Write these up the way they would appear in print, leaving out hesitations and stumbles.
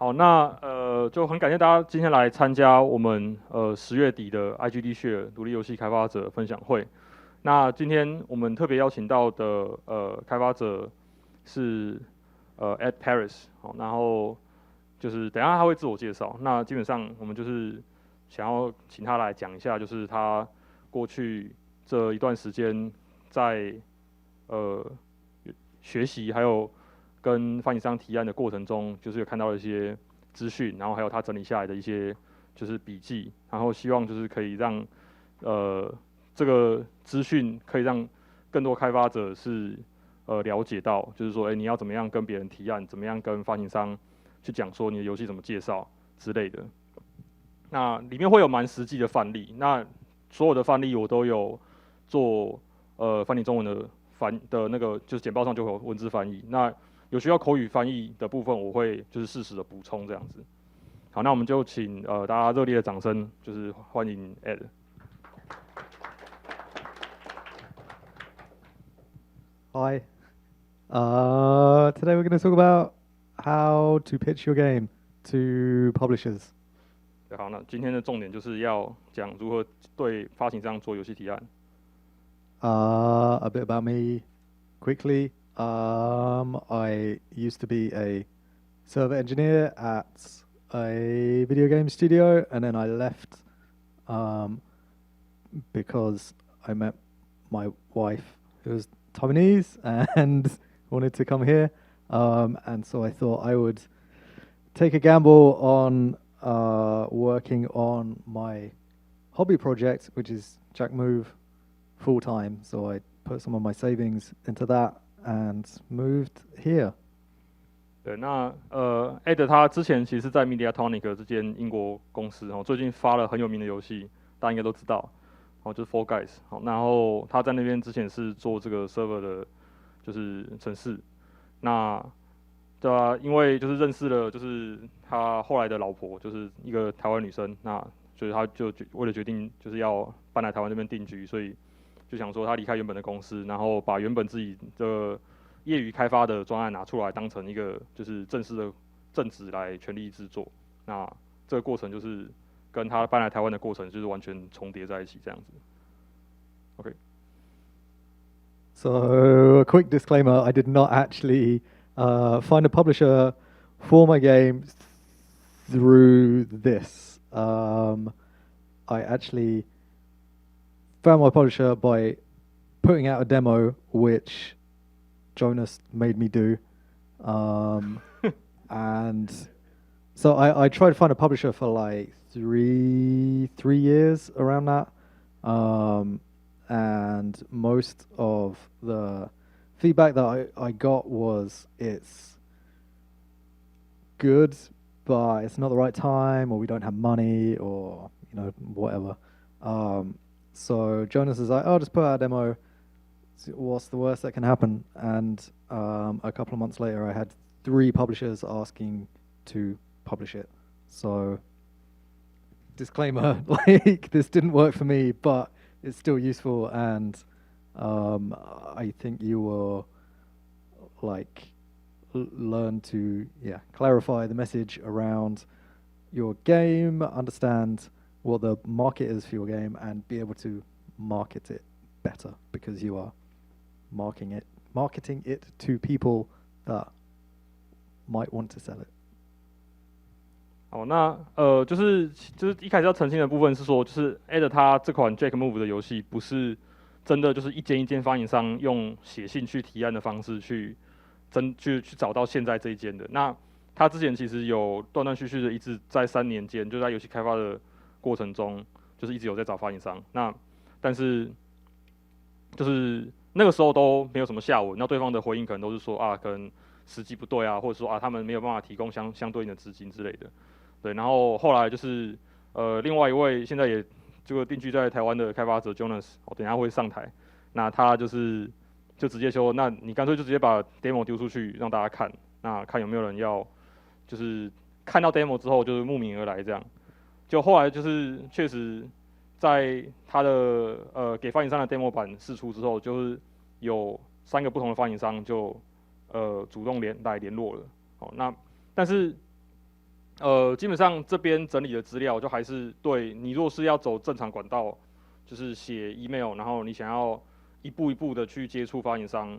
好，那就很感谢大家今天来参加我们10月底的 IGD Share 独立游戏开发者分享会。那今天我们特别邀请到的开发者是Edd Parris， 好，然后就是等一下他会自我介绍。那基本上我们就是想要请他来讲一下，就是他过去这一段时间在学习还有跟发行商提案的过程中，就是有看到一些资讯，然后还有他整理下来的一些就是笔记，然后希望就是可以让这个资讯可以让更多开发者是了解到，就是说，你要怎么样跟别人提案，怎么样跟发行商去讲说你的游戏怎么介绍之类的。那里面会有蛮实际的范例，那所有的范例我都有做翻译中文的那个就是简报上就会有文字翻译。那有需要口语翻译的部分，我会就是适时的补充这样子。好，那我们就请大家热烈的掌声，就是欢迎 Edd。Hi. Today we're going to talk about how to pitch your game to publishers. 对，好，那今天的重点就是要讲如何对发行商做游戏提案。A bit about me quickly. I used to be a server engineer at a video game studio, and then I left because I met my wife, who was Taiwanese, and wanted to come here. And so I thought I would take a gamble on working on my hobby project, which is Jack Move, full time. So I put some of my savings into that and moved here. 对，那Edd 他之前其实是在 Mediatonic 这间英国公司，最近发了很有名的游戏，大家应该都知道，就是 Fall Guys。好，然后他在那边之前是做这个 server 的，就是程式。那对啊，因为就是认识了，就是他后来的老婆，就是一个台湾女生，那所以他就为了决定就是要搬来台湾这边定居，所以就想说他离开原本的公司，然后把原本自己的业余开发的专案拿出来，当成一个就是正式的正职来全力制作。那这个过程就是跟他搬来台湾的过程就是完全重叠在一起这样子。OK。So a quick disclaimer: I did not actually find a publisher for my game through this. I actually found my publisher by putting out a demo, which Jonas made me do. And so I tried to find a publisher for like three years around that. And most of the feedback that I got was it's good, but it's not the right time, or we don't have money, or whatever. So Jonas is like, "Oh, just put out a demo. What's the worst that can happen?" And a couple of months later, I had 3 publishers asking to publish it. So disclaimer, like, this didn't work for me, but it's still useful, and I think you will learn to clarify the message around your game, understand what the market is for your game, and be able to market it better, because you are marketing it to people that might want to sell it. 好，那就是一开始要澄清的部分是说，就是 Edd 他这款 Jack Move 的游戏不是真的就是一间一间发行商用写信去提案的方式去找到现在这一间的。那他之前其实有断断续续的一直在3年间，就在游戏开发的过程中，就是一直有在找发行商。那但是就是那个时候都没有什么下文，那对方的回应可能都是说可能时机不对啊，或者说他们没有办法提供相对应的资金之类的。对，然后后来就是另外一位现在也这个定居在台湾的开发者 Jonas， 等一下会上台，那他就直接说，那你干脆就直接把 demo 丢出去让大家看，那看有没有人要，就是看到 demo 之后就是慕名而来这样。就后来就是确实在他的给发行商的 demo 版释出之后，就是有3个不同的发行商就主动来联络了。那但是基本上这边整理的资料就还是对你若是要走正常管道，就是写 email， 然后你想要一步一步的去接触发行商，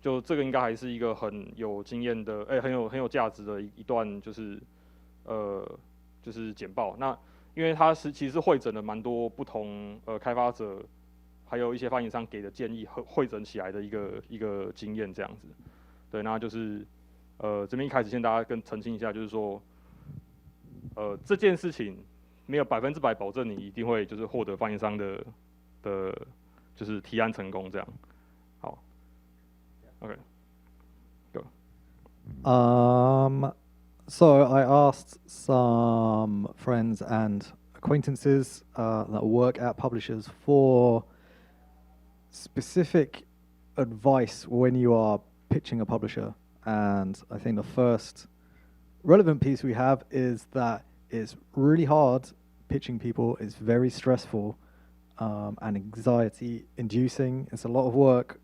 就这个应该还是一个很有经验的，很有价值的一段就是简报。那因为它其实是汇整了蛮多不同开发者，还有一些发行商给的建议汇整起来的一个经验这样子。对，那就是这边一开始先大家跟澄清一下，就是说这件事情没有100%保证你一定会就是获得发行商的就是提案成功这样。好 ，OK， go。So I asked some friends and acquaintances that work at publishers for specific advice when you are pitching a publisher. And I think the first relevant piece we have is that it's really hard pitching people. It's very stressful and anxiety inducing. It's a lot of work,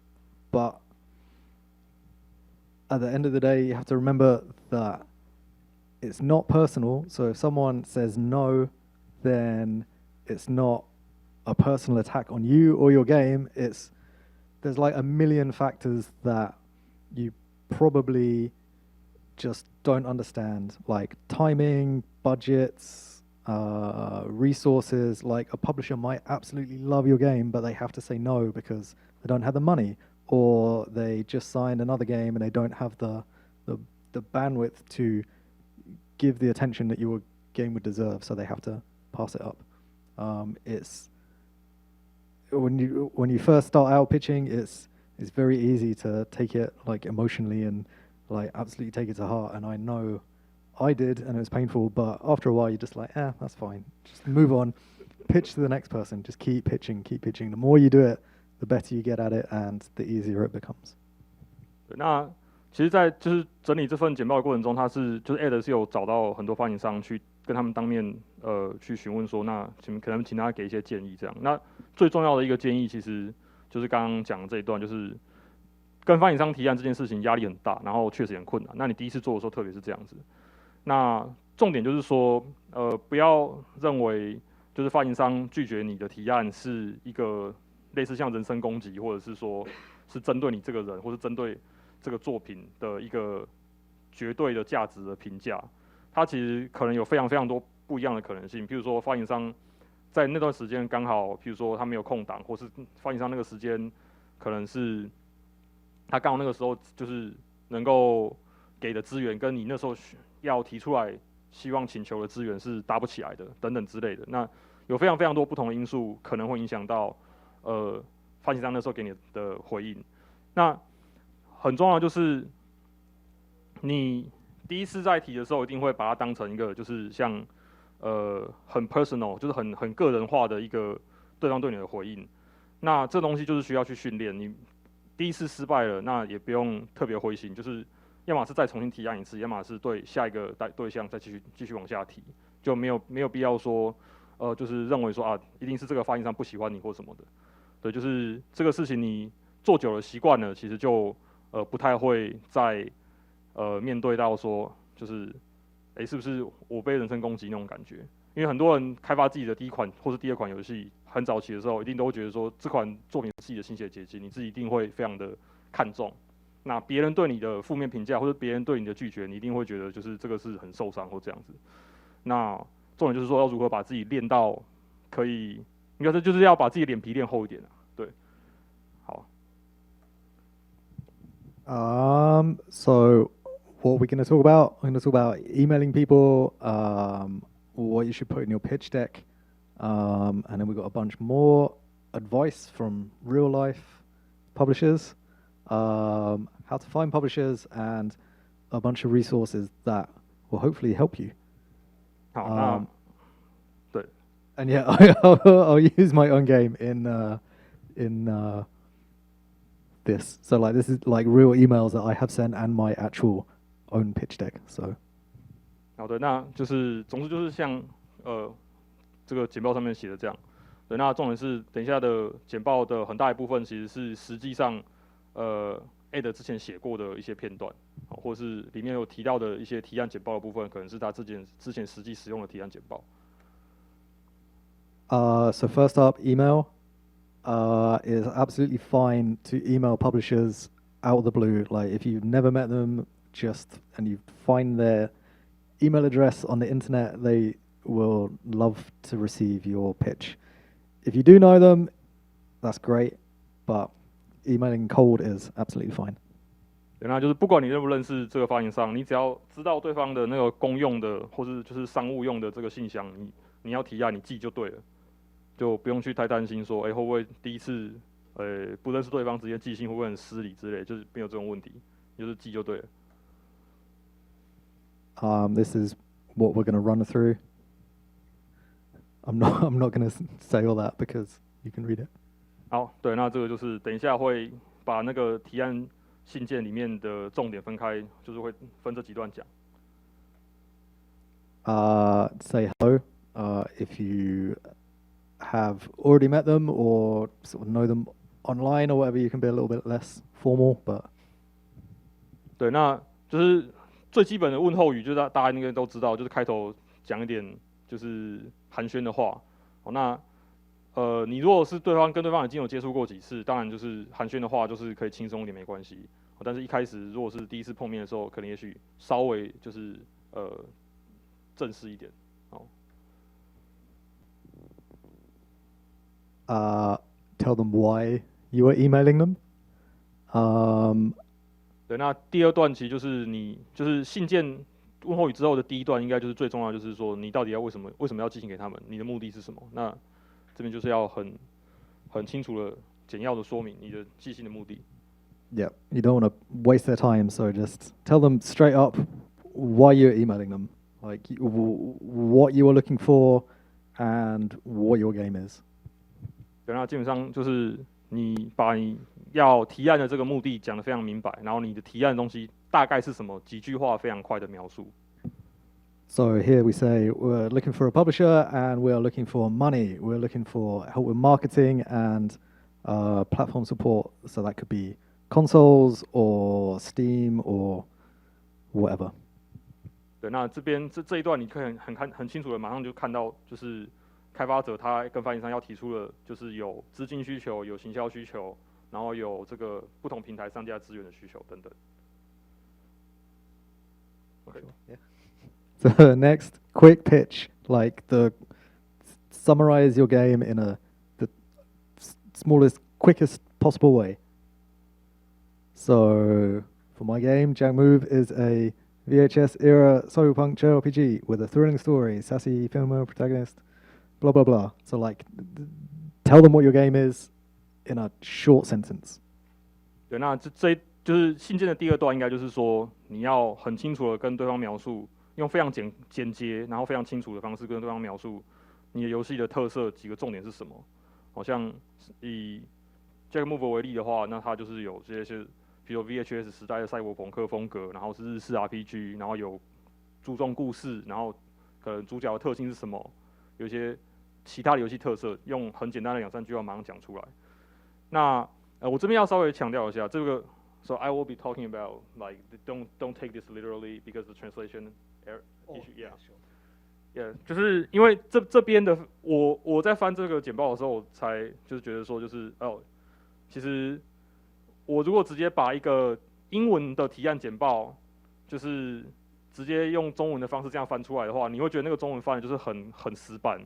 but at the end of the day, you have to remember that it's not personal. So if someone says no, then it's not a personal attack on you or your game. There's like a million factors that you probably just don't understand, like timing, budgets, resources. Like a publisher might absolutely love your game, but they have to say no because they don't have the money, or they just signed another game and they don't have the bandwidth to give the attention that your game would deserve, so they have to pass it up. It's when you first start out pitching, it's very easy to take it like emotionally and like absolutely take it to heart. And I know I did, and it was painful. But after a while, you're just like, that's fine. Just move on, pitch to the next person. Just keep pitching, keep pitching. The more you do it, the better you get at it, and the easier it becomes. 那其实，在就是整理这份简报的过程中，就是 Edd 是有找到很多发行商去跟他们当面去询问说，那可能请他给一些建议这样。那最重要的一个建议，其实就是刚刚讲的这一段，就是跟发行商提案这件事情压力很大，然后确实很困难。那你第一次做的时候，特别是这样子。那重点就是说，不要认为就是发行商拒绝你的提案是一个类似像人身攻击，或者是说是针对你这个人，或是针对这个作品的一个绝对的价值的评价。它其实可能有非常非常多不一样的可能性。譬如说，发行商在那段时间刚好，譬如说他没有空档，或是发行商那个时间可能是他刚好那个时候就是能够给的资源，跟你那时候要提出来希望请求的资源是搭不起来的，等等之类的。那有非常非常多不同的因素可能会影响到发行商那时候给你的回应。那很重要的就是你第一次在提的时候，一定会把它当成一个就是像很 personal， 就是很个人化的一个对方对你的回应。那这东西就是需要去训练。你第一次失败了，那也不用特别灰心，就是要么是再重新提案一次，要么是对下一个对象再继续往下提，就没有必要说就是认为说一定是这个发行商不喜欢你或什么的。对，就是这个事情你做久了习惯了，其实就不太会再面对到说就是是不是我被人身攻击那种感觉。因为很多人开发自己的第一款或是第二款游戏，很早期的时候，一定都会觉得说这款作品是自己的心血结晶，你自己一定会非常的看重。那别人对你的负面评价，或者别人对你的拒绝，你一定会觉得就是这个是很受伤或这样子。那重点就是说要如何把自己练到可以，应该是就是要把自己脸皮练厚一点啊。对，好。So what we're going to talk about? I'm going to talk about emailing people, what you should put in your pitch deck, and then we've got a bunch more advice from real life publishers, how to find publishers, and a bunch of resources that will hopefully help you. 好，那对。And yeah, I'll use my own game in this. So like this is like real emails that I have sent and my actual own pitch deck. So. 好的，那就是总之就是像这个简报上面写的这样。对，那重点是等一下的简报的很大一部分其实是实际上 Edd 之前写过的一些片段，或是里面有提到的一些提案简报的部分，可能是他之前实际使用的提案简报。So first up, email is absolutely fine to email publishers out of the blue. Like if you've never met them, and you find their email address on the internet, they will love to receive your pitch. If you do know them, that's great, but emailing cold is absolutely fine. 对，那就是不管你认不认识这个发行商，你只要知道对方的那个公用的或是就是商务用的这个信箱，你要提案你寄就对了，就不用去太担心说，会不会第一次不认识对方直接寄信会不会很失礼之类，就是没有这种问题，就是寄就对了。This is what we're going to run through. I'm not going to say all that because you can read it. 好，对，那这个就是等一下会把那个提案信件里面的重点分开，就是会分这几段讲。Say hello. If you have already met them or sort of know them online or whatever, you can be a little bit less formal, but 对，那就是最基本的问候语，就是大家应该都知道，就是开头讲一点就是寒暄的话。那你如果是跟对方已经有接触过几次，当然就是寒暄的话，就是可以轻松一点没关系。但是一开始如果是第一次碰面的时候，可能也许稍微就是正式一点。Tell them why you are emailing them. 对，那第二段其实就是信件问候语之后的第一段，应该就是最重要，就是说你到底要为什么要寄信给他们，你的目的是什么？那这边就是要很清楚的简要的说明你的寄信的目的。Yeah, you don't want to waste their time, so just tell them straight up why you're emailing them, like what you are looking for and what your game is. 对，那基本上就是你把你要提案的这个目的讲得非常明白，然后你的提案的东西大概是什么，几句话非常快的描述。So here we say we're looking for a publisher and we are looking for money. We're looking for help with marketing and platform support. So that could be consoles or Steam or whatever. 对，那这边这一段你可以很清楚的马上就看到，就是开发者他跟发行商要提出的，就是有资金需求、有行销需求，然后有这个不同平台上架资源的需求等等。Okay. Yeah. So next, quick pitch, like summarize your game in the smallest, quickest possible way. So for my game, Jack Move is a VHS era cyberpunk JRPG with a thrilling story, sassy female protagonist, blah blah blah. So like, tell them what your game is in a short sentence. 对，那这就是信件的第二段，应该就是说你要很清楚的跟对方描述，用非常简洁，然后非常清楚的方式跟对方描述你的游戏的特色，几个重点是什么。好像以 Jack Move 为例的话，那它就是有这些，比如 VHS 时代的赛博朋克风格，然后是日式 RPG， 然后有注重故事，然后可能主角的特性是什么，有一些其他的游戏特色，用很简单的2-3句话马上讲出来。那我这边要稍微强调一下，这个 So I will be talking about like don't take this literally because the translation issue. Yeah, yeah， 就是因为这边的我在翻这个简报的时候，我才就是觉得说就是其实我如果直接把一个英文的提案简报，就是直接用中文的方式这样翻出来的话，你会觉得那个中文翻的就是很死板。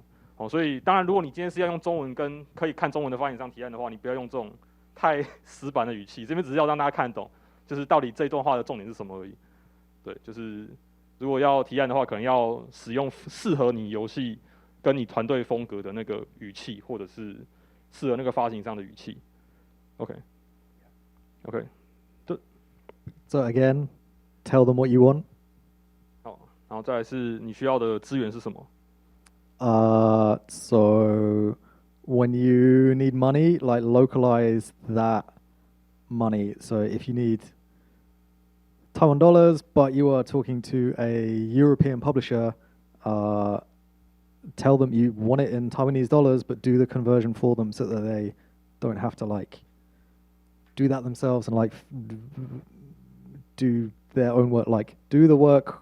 所以当然如果你今天是要用中文跟可以看中文的发行商提案的话，你不要用这种太死板的语气，这边只是要让大家看得懂，就是到底这一段话的重点是什么而已。对，就是如果要提案的话，可能要使用适合你游戏跟你团队风格的那个语气，或者是适合那个发行商的语气。OK， So again, tell them what you want. 好，然后再来是你需要的资源是什么？So when you need money, like localize that money. So if you need Taiwan dollars, but you are talking to a European publisher, tell them you want it in Taiwanese dollars, but do the conversion for them so that they don't have to like do that themselves and like do their own work, like do the work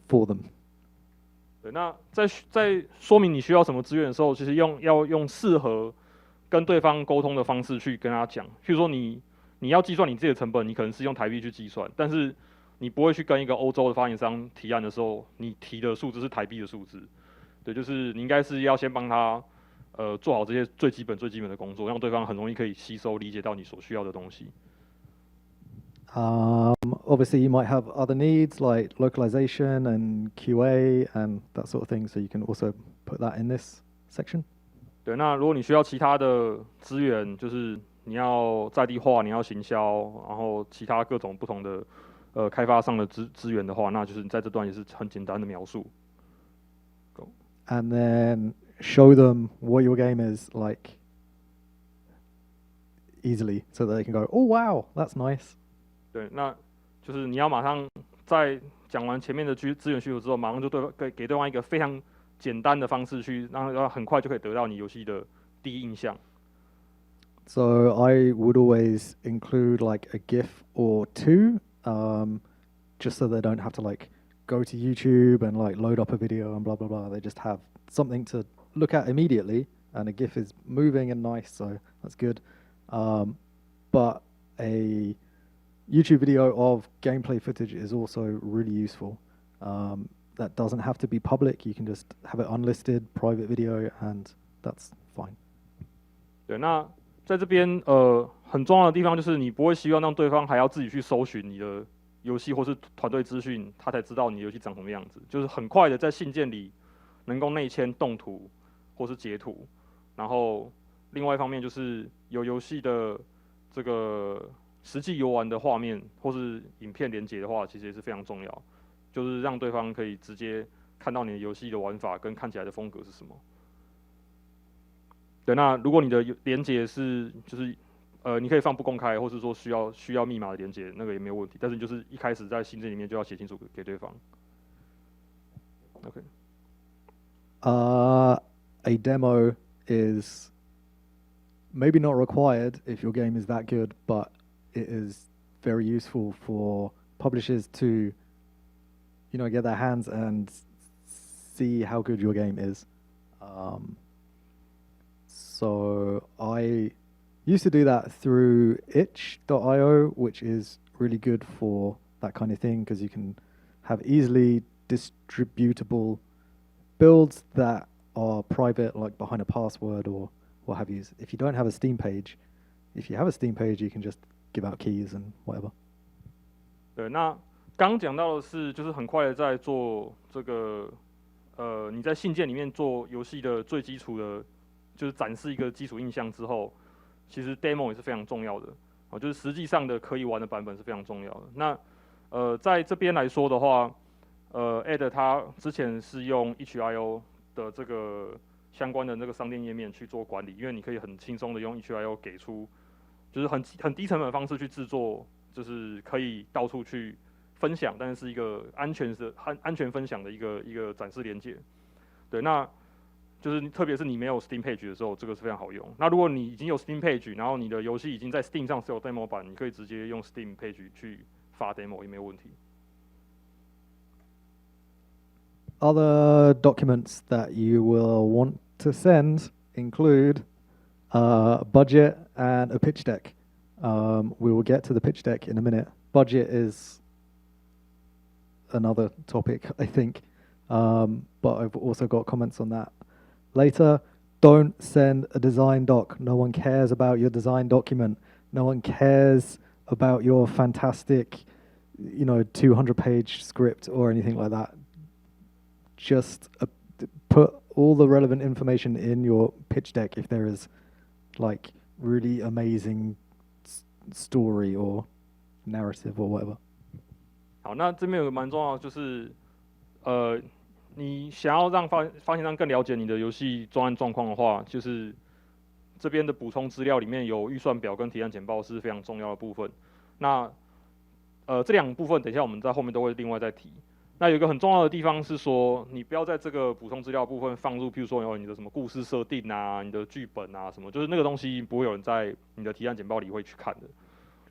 for them. 对，那在说明你需要什么资源的时候，其实要用适合跟对方沟通的方式去跟他讲。譬如说你要计算你自己的成本，你可能是用台币去计算，但是你不会去跟一个欧洲的发行商提案的时候，你提的数字是台币的数字。对，就是你应该是要先帮他做好这些最基本的工作，让对方很容易可以吸收理解到你所需要的东西。Obviously, you might have other needs like localization and QA and that sort of thing, so you can also put that in this section. 对，那如果你需要其他的资源，就是你要在地化，你要行销，然后其他各种不同的开发上的资源的话，那就是你在这段也是很简单的描述。And then show them what your game is like easily, so that they can go, "Oh wow, that's nice." 对，那就是你要马上在讲完前面的资源需求之后，马上就给对方一个非常简单的方式去让他很快就可以得到你游戏的第一印象。So I would always include like a GIF or two, just so they don't have to like go to YouTube and like load up a video and blah blah blah. They just have something to look at immediately, and a GIF is moving and nice, so that's good. But a YouTube video of gameplay footage is also really useful. That doesn't have to be public. You can just have it unlisted, private video, and that's fine. 对，那在这边很重要的地方就是你不会希望让对方还要自己去搜寻你的游戏或是团队资讯，他才知道你的游戏长什么样子。就是很快的在信件里能够内嵌动图或是截图，然后另外一方面就是有游戏的这个实际游玩的画面或是影片连结的话，其实也是非常重要，就是让对方可以直接看到你的游戏的玩法跟看起来的风格是什么。对，那如果你的连结是就是你可以放不公开，或是说需要密码的连结，那个也没有问题。但是就是一开始在信件里面就要写清楚给对方。OK。A demo is maybe not required if your game is that good, but it is very useful for publishers to, get their hands and see how good your game is. So I used to do that through itch.io, which is really good for that kind of thing because you can have easily distributable builds that are private, like behind a password or what have you. If you don't have a Steam page, if you have a Steam page, you can just give out keys and whatever. 对，那刚讲到的是，就是很快的在做这个，你在信件里面做游戏的最基础的，就是展示一个基础印象之后，其实 demo 也是非常重要的，就是实际上的可以玩的版本是非常重要的。那在这边来说的话，Edd 他之前是用 itch.io 的这个相关的那个商店页面去做管理，因为你可以很轻松的用 itch.io 给出，就是很低成本的方式去制作，就是可以到处去分享，但是一个安全分享的一个展示连结。对，那就是特别是你没有 Steam page 的时候，这个是非常好用。那如果你已经有 Steam page， 然后你的游戏已经在 Steam 上是有 demo 版，你可以直接用 Steam page 去发 demo 也没有问题。Other documents that you will want to send include budget and a pitch deck. We will get to the pitch deck in a minute. Budget is another topic, I think, but I've also got comments on that later. Don't send a design doc. No one cares about your design document. No one cares about your fantastic, 200-page script or anything like that. Just put all the relevant information in your pitch deck if there is like really amazing story or narrative or whatever. 好，那这边有个蛮重要的，就是你想要让发行商更了解你的游戏专案状况的话，就是这边的补充资料里面有预算表跟提案简报是非常重要的部分。那这两个部分等一下我们在后面都会另外再提。那有一个很重要的地方是说，你不要在这个补充资料部分放入，譬如说有你的什么故事设定啊、你的剧本啊什么，就是那个东西不会有人在你的提案简报里会去看的。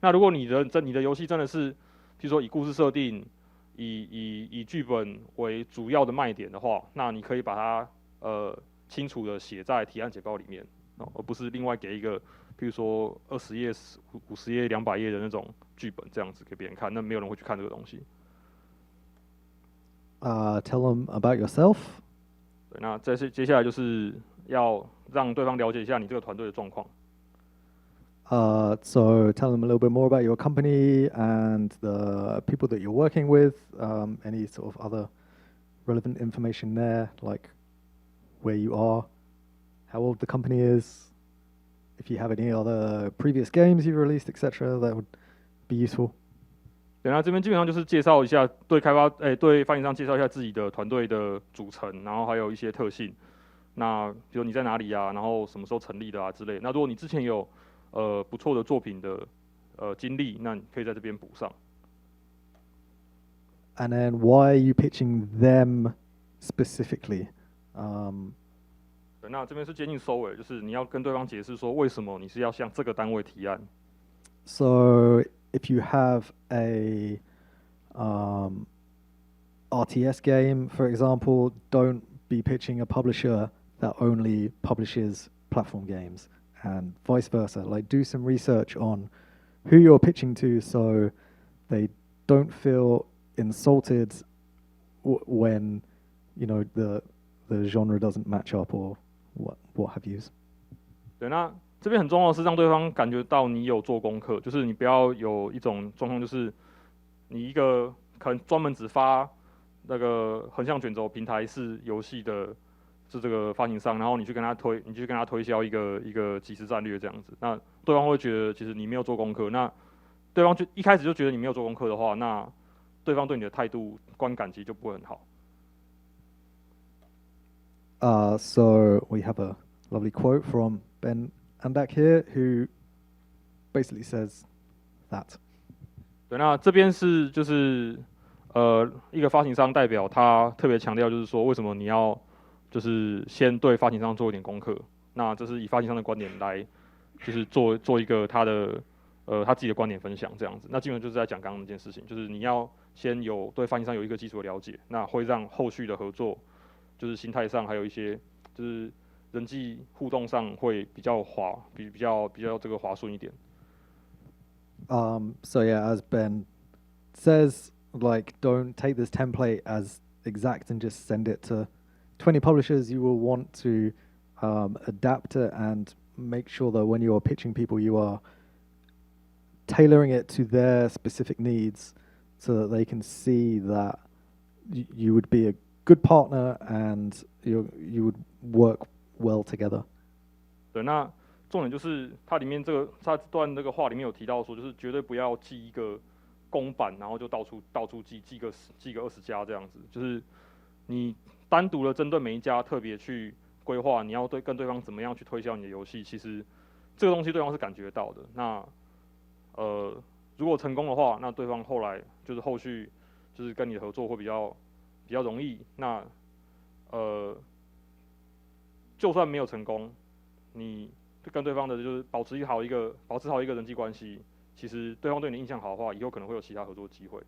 那如果你的游戏真的是，譬如说以故事设定、以剧本为主要的卖点的话，那你可以把它清楚的写在提案简报里面，而不是另外给一个譬如说20页、50页、200页的那种剧本这样子给别人看，那没有人会去看这个东西。Tell them about yourself. 对，那接下来就是要让对方了解一下你这个团队的状况。So tell them a little bit more about your company and the people that you're working with, any sort of other relevant information there, like where you are, how old the company is, if you have any other previous games you've released, etc. That would be useful. 对，那这边基本上就是介绍一下对对发行商介绍一下自己的团队的组成，然后还有一些特性。那比如你在哪里啊，然后什么时候成立的啊之类。那如果你之前有不错的作品的经历，那你可以在这边补上。And then why are you pitching them specifically? 对，那这边是接近收尾，就是你要跟对方解释说为什么你是要向这个单位提案。So if you have a RTS game, for example, don't be pitching a publisher that only publishes platform games, and vice versa. Like, do some research on who you're pitching to, so they don't feel insulted when the genre doesn't match up or what have you. 对，那这边很重要的是让对方感觉到你有做功课，就是你不要有一种状况，就是你一个可能专门只发那个横向卷轴平台式游戏的，是这个发行商，然后你去跟他推销一个即时战略这样子，那对方会觉得其实你没有做功课，那对方就一开始就觉得你没有做功课的话，那对方对你的态度观感其实就不会很好。So we have a lovely quote from Ben Andak here, who basically says that. 对，那这边是就是一个发行商代表，他特别强调就是说，为什么你要就是先对发行商做一点功课。那这是以发行商的观点来，就是做一个他自己的观点分享这样子。那基本上就是在讲刚刚那件事情，就是你要先对发行商有一个基础的了解，那会让后续的合作，就是心态上还有一些就是人际互动上会比较比较这个滑顺一点。So yeah, as Ben says, like, don't take this template as exact and just send it to 20 publishers. You will want to adapt it and make sure that when you are pitching people, you are tailoring it to their specific needs so that they can see that you would be a good partner and you would work well together. 对，那重点就是它里面它这段这个话里面有提到说，就是绝对不要寄一个公版，然后就到处寄个20家这样子，就是你单独的针对每一家特别去规划，你要跟对方怎么样去推销你的游戏，其实这个东西对方是感觉到的。那如果成功的话，那对方后续就是跟你的合作会比较容易。那就算没有成功，你跟对方的就是保持好一个人际关系，其实对方对你印象好的话，以后可能会有其他合作机会。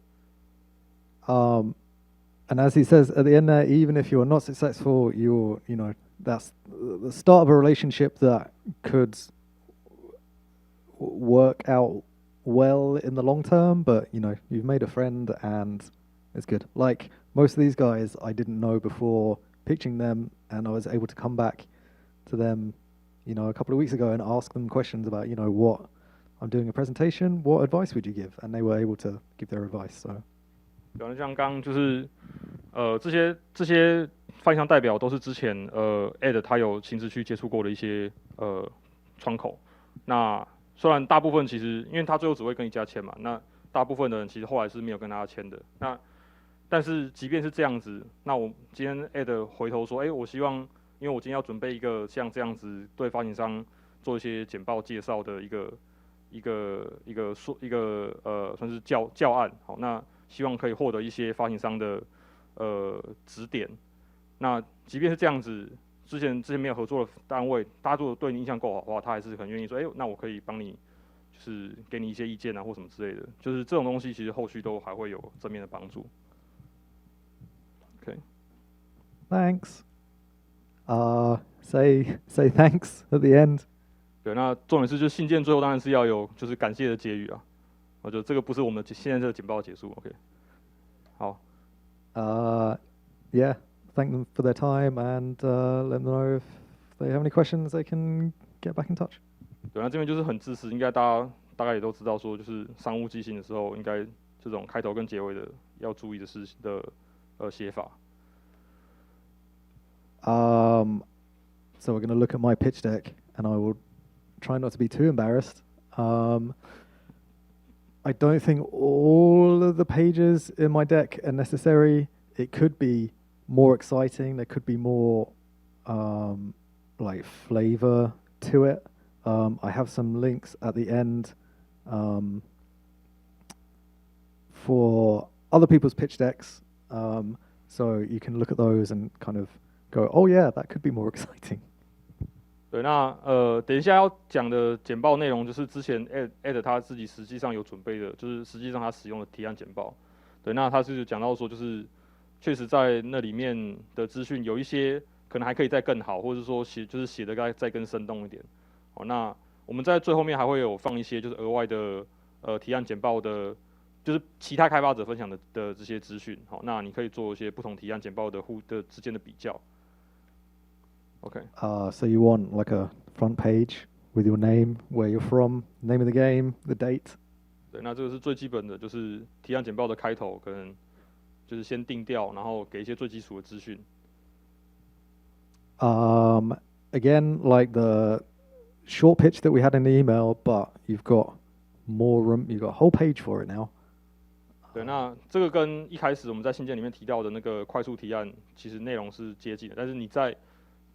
And as he says at the end there, even if you're not successful, that's the start of a relationship that could work out well in the long term, but you've made a friend and it's good. Like most of these guys I didn't know before pitching them, and I was able to come back to them, a couple of weeks ago and ask them questions about, what I'm doing a presentation, what advice would you give? And they were able to give their advice. So 比如像刚刚就是这些发行商代表都是之前Edd 他有亲自去接触过的一些窗口。那虽然大部分其实因为他最后只会跟一家签嘛，那大部分的人其实后来是没有跟他签的。但是即便是这样子，那我今天 Edd 回头说，我希望因为我今天要准备一个像这样子对发行商做一些简报介绍的一个算是教案，好，那希望可以获得一些发行商的指点。那即便是这样子，之前没有合作的单位，大家如果对你印象够好的话，他还是很愿意说，那我可以帮你，就是给你一些意见啊或什么之类的，就是这种东西其实后续都还会有正面的帮助。OK， Thanks. Say thanks at the end. 对，那重点是就信件最后当然是要有就是感谢的结语啊。我觉得这个不是我们现在这个简报的结束。OK， 好。Yeah, thank them for their time and let them know if they have any questions, they can get back in touch. 对，那这边就是很自私，应该大概也都知道说，就是商务寄信的时候，应该这种开头跟结尾的要注意的事的写法。So we're going to look at my pitch deck, and I will try not to be too embarrassed. I don't think all of the pages in my deck are necessary. It could be more exciting. There could be more like flavor to it. I have some links at the end for other people's pitch decks, so you can look at those and kind of go, oh yeah, that could be more exciting. 对，那等一下要讲的简报内容就是之前 Edd 他自己实际上有准备的，就是实际上他使用的提案简报。对，那他是讲到说，就是确实在那里面的资讯有一些可能还可以再更好，或者说写的再更生动一点。好，那我们在最后面还会有放一些就是额外的提案简报的，就是其他开发者分享的这些资讯。好，那你可以做一些不同提案简报的之间的比较。Okay. So you want like a front page with your name, where you're from, name of the game, the date. 对，那这个是最基本的，就是提案简报的开头，可能就是先定调，然后给一些最基础的资讯。Again, like the short pitch that we had in the email, but you've got more room. You've got a whole page for it now. 对，那这个跟一开始我们在信件里面提到的那个快速提案，其实内容是接近的，但是你在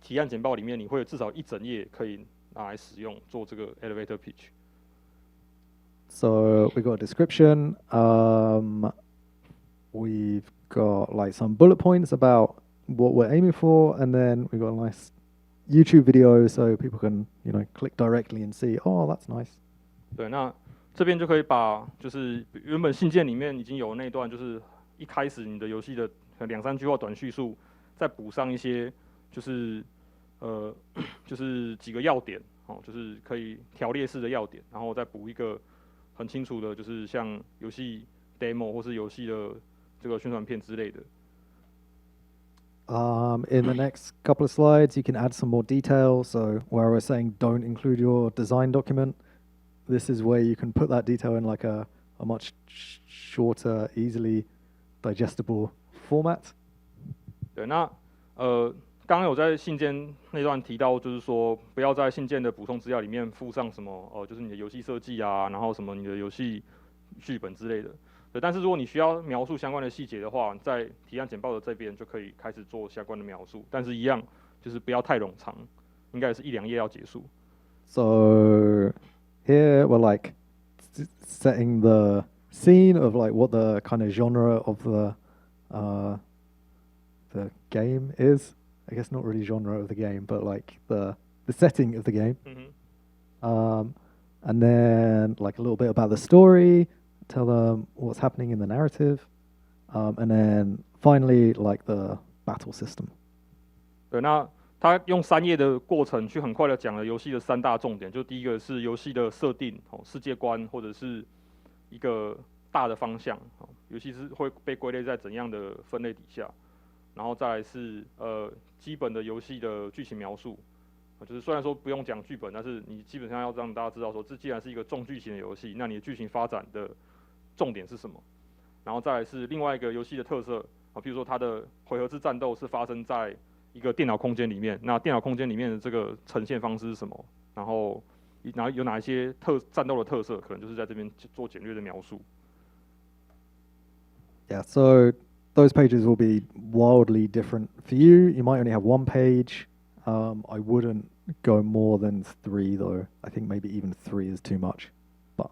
提案简报里面，你会有至少一整页可以拿来使用做这个 elevator pitch。So we got a description. We've got like some bullet points about what we're aiming for, and then we got a nice YouTube video so people can click directly and see. Oh, that's nice. 对，那这边就可以把就是原本信件里面已经有那段，就是一开始你的游戏的2-3句话短叙述，再补上一些。就是几个要点，就是可以条列式的要点，然后再补一个很清楚的，就是像游戏 demo 或是游戏的这个宣传片之类的。In the next couple of slides, you can add some more detail. So where I was saying don't include your design document, this is where you can put that detail in like a much shorter, easily digestible format. 对，那刚刚有在信件那段提到，就是说不要在信件的补充资料里面附上什么就是你的游戏设计啊，然后什么你的游戏剧本之类的。对，但是如果你需要描述相关的细节的话，在提案简报的这边就可以开始做相关的描述，但是一样就是不要太冗长，应该是1-2页要结束。So here we're like setting the scene of like what the kind of genre of the game is. I guess not really genre of the game, but like the setting of the game. Mm-hmm. And then like a little bit about the story, tell them what's happening in the narrative, and then finally like the battle system. 对，那他用3页的过程去很快的讲了游戏的3大重点，就第一个是游戏的设定，世界观或者是一个大的方向，游戏是会被归类在怎样的分类底下。然后再来是基本的游戏的剧情描述，就是虽然说不用讲剧本，但是你基本上要让大家知道说，这既然是一个重剧情的游戏，那你的剧情发展的重点是什么？然后再来是另外一个游戏的特色比如说它的回合制战斗是发生在一个电脑空间里面，那电脑空间里面的这个呈现方式是什么？然后有哪一些战斗的特色，可能就是在这边做简略的描述。Yeah, so those pages will be wildly different for you. You might only have one page. I wouldn't go more than 3 though. I think maybe even 3 is too much. But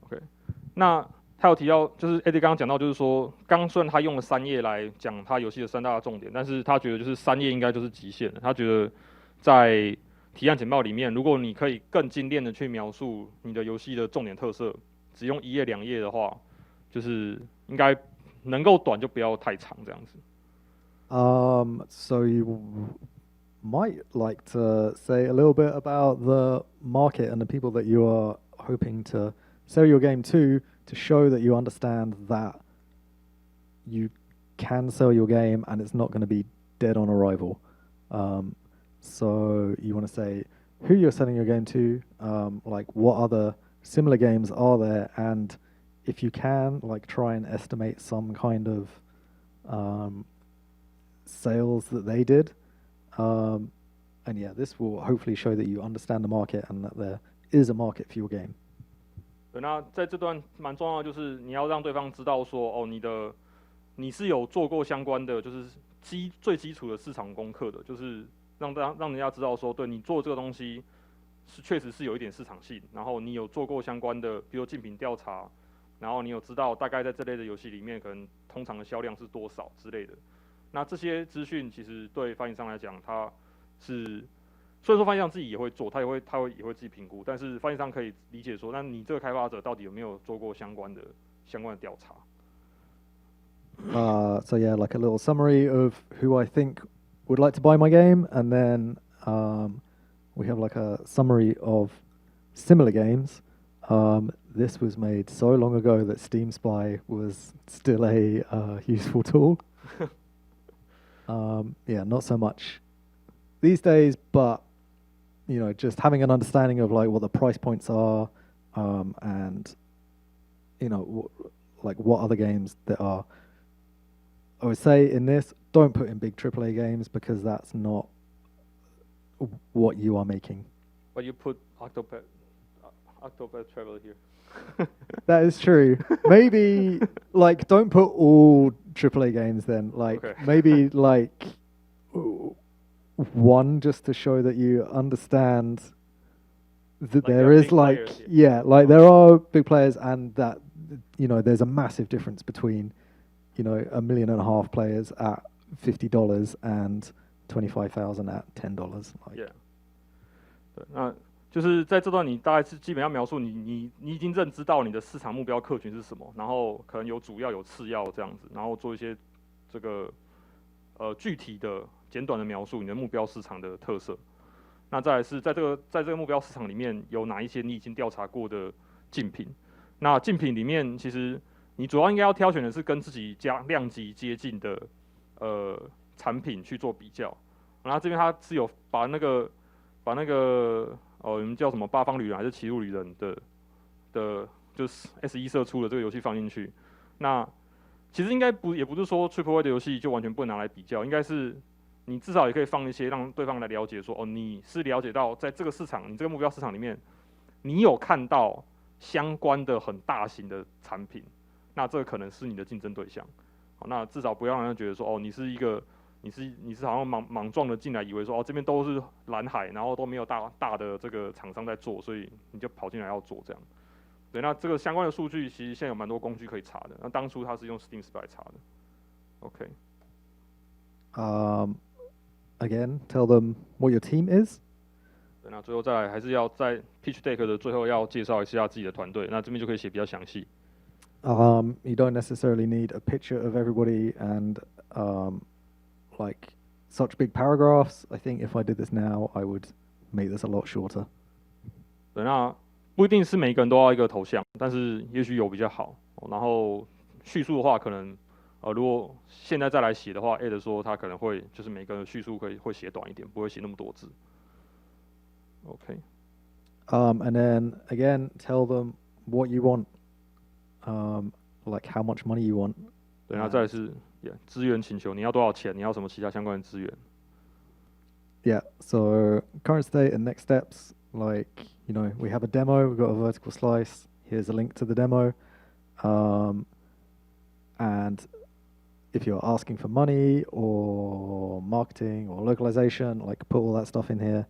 OK， 那他有提到，就是 Edd 刚刚讲到，就是说，虽然他用了3页来讲他游戏的3大重点，但是他觉得就是3页应该就是极限了。他觉得在提案简报里面，如果你可以更精炼的去描述你的游戏的重点特色，只用1页2页的话，就是应该能够短就不要太长这样子。So you might like to say a little bit about the market and the people that you are hoping to sell your game to show that you understand that you can sell your game and it's not going to be dead on arrival. So you want to say who you're selling your game to, like what other similar games are there, and if you can, like try and estimate some kind of sales that they did. And yeah, this will hopefully show that you understand the market and that there is a market for your game. 对，那在这段蛮重要的就是你要让对方知道说，哦，你是有做过相关的，就是最基础的市场功课的，就是让人家知道说，对你做这个东西确实是有一点市场性，然后你有做过相关的，比如竞品调查，然后你有知道大概在这类的游戏里面，可能通常的销量是多少之类的。那这些资讯其实对发行商来讲，它是虽然说发行商自己也会做，他也会自己评估，但是发行商可以理解说，那你这个开发者到底有没有做过相关的调查？So yeah, like a little summary of who I think would like to buy my game, and then we have like a summary of similar games. This was made so long ago that Steam Spy was still a useful tool. Yeah, not so much these days, but just having an understanding of like what the price points are, and like what other games there are. I would say in this, don't put in big AAA games because that's not what you are making. But you put Octopath Traveler here. That is true. Maybe like don't put all AAA games then. Like maybe like one just to show that you understand that like there is like there are big players and that there's a massive difference between 1.5 million players at $50 and 25,000 at $10. Like. Yeah. 对，那就是在这段你大概是基本上描述你已经认知到你的市场目标客群是什么，然后可能有主要有次要这样子，然后做一些这个具体的简短的描述你的目标市场的特色。那再来是在这个目标市场里面有哪一些你已经调查过的竞品？那竞品里面其实你主要应该要挑选的是跟自己量级接近的产品去做比较。然后这边它是有把那个你们叫什么八方旅人还是歧路旅人的就是 S1 社出的这个游戏放进去。那其实应该也不是说 AAA 的游戏就完全不能拿来比较，应该是你至少也可以放一些让对方来了解说，哦，你是了解到在这个市场，你这个目标市场里面，你有看到相关的很大型的产品，那这个可能是你的竞争对象。好，那至少不要让人觉得说，哦，你是好像莽撞的进来，以为说哦这边都是蓝海，然后都没有大的这个厂商在做，所以你就跑进来要做这样。对，那这个相关的数据其实现在有蛮多工具可以查的。那当初他是用 Steam Spy 查的。OK。Again, tell them what your team is. 对，那最后再来还是要在 pitch deck 的最后要介绍一下自己的团队。那这边就可以写比较详细。You don't necessarily need a picture of everybody and like such big paragraphs. I think if I did this now, I would make this a lot shorter. 对，那不一定是每个人都要一个头像，但是也许有比较好。然后叙述的话，可能如果现在再来写的话 ，Edd 说他可能会就是每个叙述会写短一点，不会写那么多字。OK。And then again, tell them what you want. Like how much money you want. 对，然后再来是资源请求，你要多少钱？你要什么其他相关的资源 ？Yeah. So current state and next steps. Like we have a demo. We've got a vertical slice. Here's a link to the demo. And if you're asking for money or marketing or localization, like put all that stuff in here.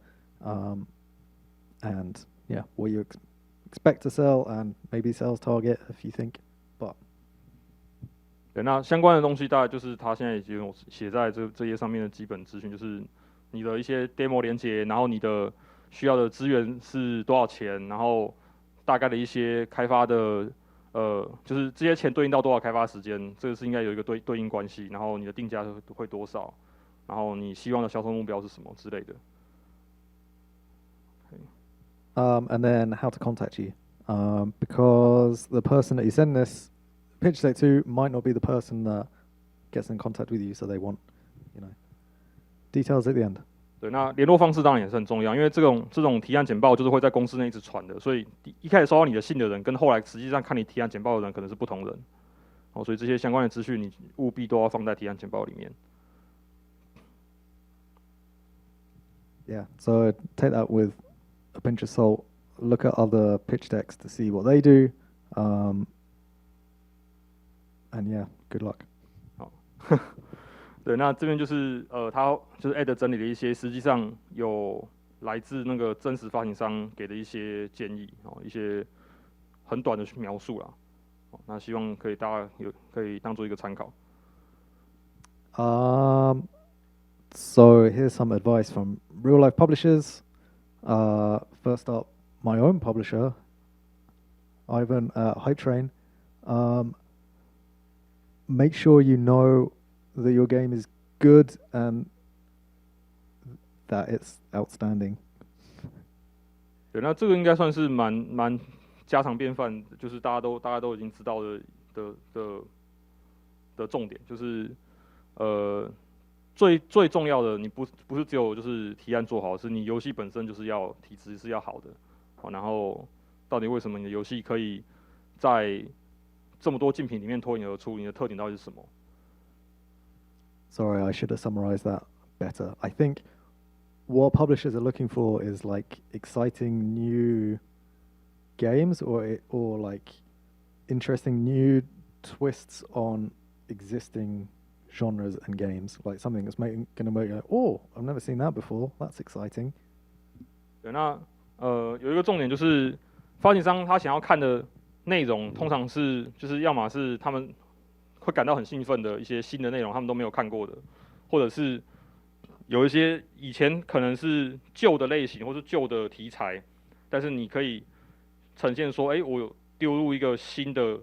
And yeah, what you expect to sell and maybe sales target if you think. But 对，那相关的东西大概就是他现在已经有写在这页上面的基本资讯，就是你的一些 demo 连结，然后你的需要的资源是多少钱，然后大概的一些开发的就是这些钱对应到多少开发时间，这个是应该有一个对应关系，然后你的定价会多少，然后你希望的销售目标是什么之类的。And then how to contact you, because the person that you send this pitch deck to might not be the person that gets in contact with you, so they want, details at the end. 对，那联络方式当然也是很重要，因为这种提案简报就是会在公司内一直传的，所以一开始收到你的信的人，跟后来实际上看你提案简报的人可能是不同人，所以这些相关的资讯你务必都要放在提案简报里面。Yeah, so take that with a pinch of salt. Look at other pitch decks to see what they do, and yeah, good luck. 好，对，那这边就是他就是 Edd 整理了一些实际上有来自那个真实发行商给的一些建议，一些很短的描述啦。那希望可以大家可以当做一个参考。So here's some advice from real life publishers. First up, my own publisher, Ivan at Hype Train. Make sure you know that your game is good and that it's outstanding. 对，那这个应该算是蛮家常便饭，就是大家都已经知道的重点，就是最重要的，你不是只有就是提案做好，是你游戏本身就是要体质是要好的，然后到底为什么你的游戏可以在这么多竞品里面脱颖而出？你的特点到底是什么？ Sorry, I should have summarized that better. I think what publishers are looking for is like exciting new games or like interesting new twists on existing genres and games, like something that's going to make you, oh, I've never seen that before. That's exciting. 对，那有一个重点就是发行商他想要看的内容，通常是就是要么是他们会感到很兴奋的一些新的内容，他们都没有看过的，或者是有一些以前可能是旧的类型或是旧的题材，但是你可以呈现说，我有丢入一个新的